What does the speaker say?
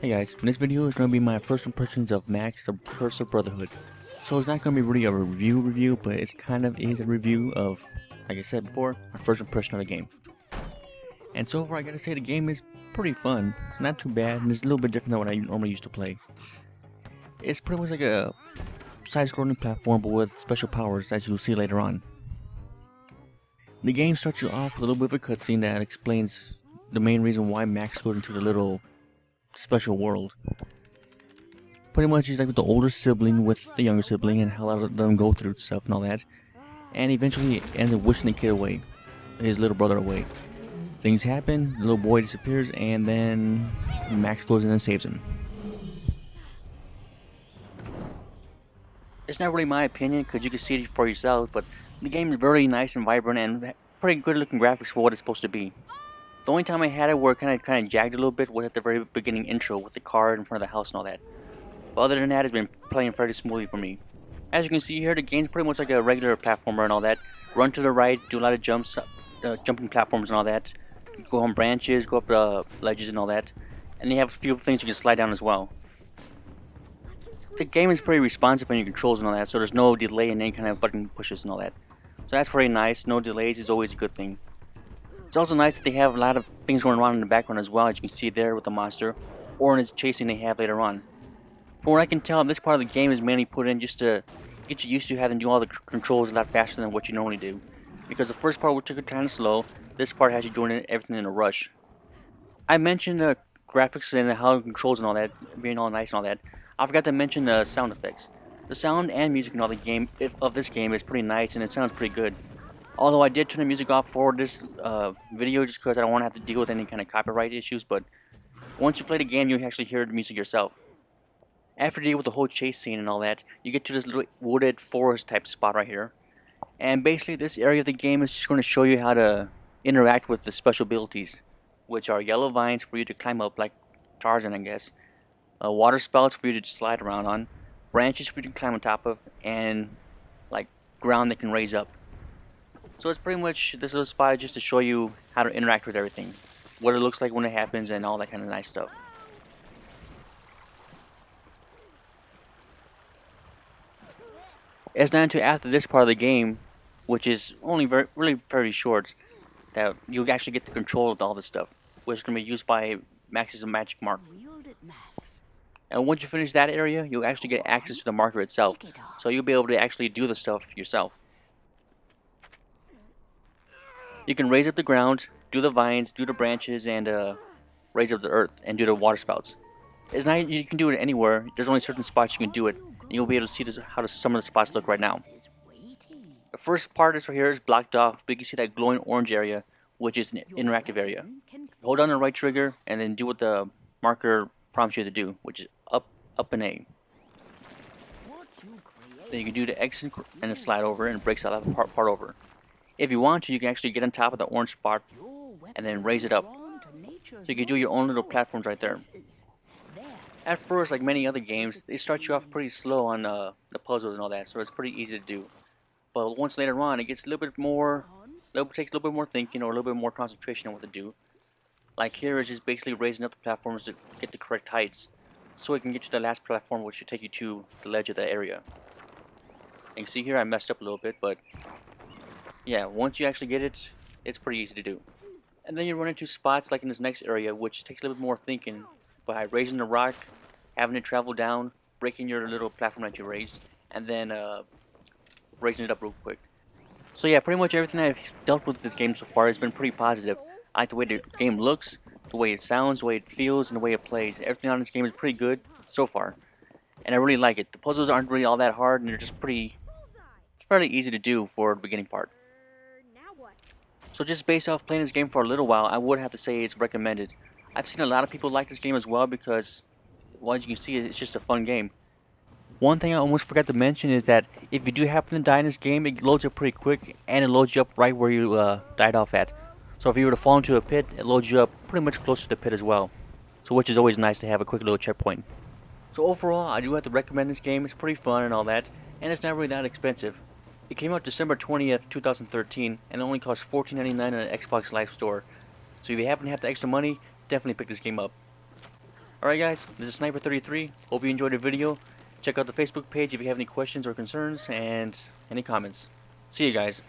Hey guys, in this video is going to be my first impressions of Max the Curse of Brotherhood. So it's not going to be really a review, but it kind of is a review of, like I said before, my first impression of the game. And so far I gotta say the game is pretty fun. It's not too bad, and it's a little bit different than what I normally used to play. It's pretty much like a side-scrolling platform, but with special powers, as you'll see later on. The game starts you off with a little bit of a cutscene that explains the main reason why Max goes into the little special world. Pretty much he's like with the older sibling with the younger sibling and how a lot of them go through stuff and all that. And eventually he ends up wishing the kid away, his little brother away. Things happen, the little boy disappears, and then Max goes in and saves him. It's not really my opinion because you can see it for yourself, but the game is very nice and vibrant and pretty good looking graphics for what it's supposed to be. The only time I had it where it kind of jagged a little bit was at the very beginning intro with the car in front of the house and all that. But other than that, it's been playing fairly smoothly for me. As you can see here, the game's pretty much like a regular platformer and all that. Run to the right, do a lot of jumps, jumping platforms and all that. Go on branches, go up ledges and all that. And you have a few things you can slide down as well. The game is pretty responsive on your controls and all that, so there's no delay in any kind of button pushes and all that. So that's very nice. No delays is always a good thing. It's also nice that they have a lot of things going on in the background as well, as you can see there with the monster, or in its chasing they have later on. From what I can tell, this part of the game is mainly put in just to get you used to having to do all the controls a lot faster than what you normally do. Because the first part took it kind of slow, this part has you doing everything in a rush. I mentioned the graphics and how the controls and all that, being all nice and all that. I forgot to mention the sound effects. The sound and music in all the game of this game is pretty nice and it sounds pretty good. Although I did turn the music off for this video just because I don't want to have to deal with any kind of copyright issues, but once you play the game, you actually hear the music yourself. After you deal with the whole chase scene and all that, you get to this little wooded forest type spot right here. And basically this area of the game is just going to show you how to interact with the special abilities, which are yellow vines for you to climb up like Tarzan, I guess. Water spouts for you to slide around on, branches for you to climb on top of, and like ground that can raise up. So it's pretty much this little spot just to show you how to interact with everything, what it looks like when it happens, and all that kind of nice stuff. It's not until after this part of the game, which is only really very short, that you actually get the control of all this stuff, which is going to be used by Max's magic mark. And once you finish that area, you'll actually get access to the marker itself, so you'll be able to actually do the stuff yourself. You can raise up the ground, do the vines, do the branches, and raise up the earth, and do the water spouts. It's not you can do it anywhere. There's only certain spots you can do it, and you'll be able to see how some of the spots look right now. The first part right here is blocked off, but you can see that glowing orange area, which is an interactive area. Hold down the right trigger, and then do what the marker prompts you to do, which is up, and A. Then you can do the X and the slide over, and it breaks that part over. If you want to, you can actually get on top of the orange spot and then raise it up. So you can do your own little platforms right there. At first, like many other games, they start you off pretty slow on the puzzles and all that, so it's pretty easy to do. But once later on, it gets a little bit more, takes a little bit more thinking or a little bit more concentration on what to do. Like here is just basically raising up the platforms to get the correct heights, so it can get to the last platform, which should take you to the ledge of the area. You can see here I messed up a little bit, but yeah, once you actually get it, it's pretty easy to do. And then you run into spots like in this next area, which takes a little bit more thinking by raising the rock, having it travel down, breaking your little platform that you raised, and then raising it up real quick. So yeah, pretty much everything I've dealt with this game so far has been pretty positive. I like the way the game looks, the way it sounds, the way it feels, and the way it plays. Everything on this game is pretty good so far, and I really like it. The puzzles aren't really all that hard, and they're just fairly easy to do for the beginning part. So just based off playing this game for a little while, I would have to say it's recommended. I've seen a lot of people like this game as well because, well, as you can see, it's just a fun game. One thing I almost forgot to mention is that if you do happen to die in this game, it loads up pretty quick and it loads you up right where you died off at. So if you were to fall into a pit, it loads you up pretty much close to the pit as well. So which is always nice to have a quick little checkpoint. So overall, I do have to recommend this game. It's pretty fun and all that, and it's not really that expensive. It came out December 20th, 2013, and it only cost $14.99 on the Xbox Live Store. So if you happen to have the extra money, definitely pick this game up. Alright guys, this is Sniper33. Hope you enjoyed the video. Check out the Facebook page if you have any questions or concerns and any comments. See you guys.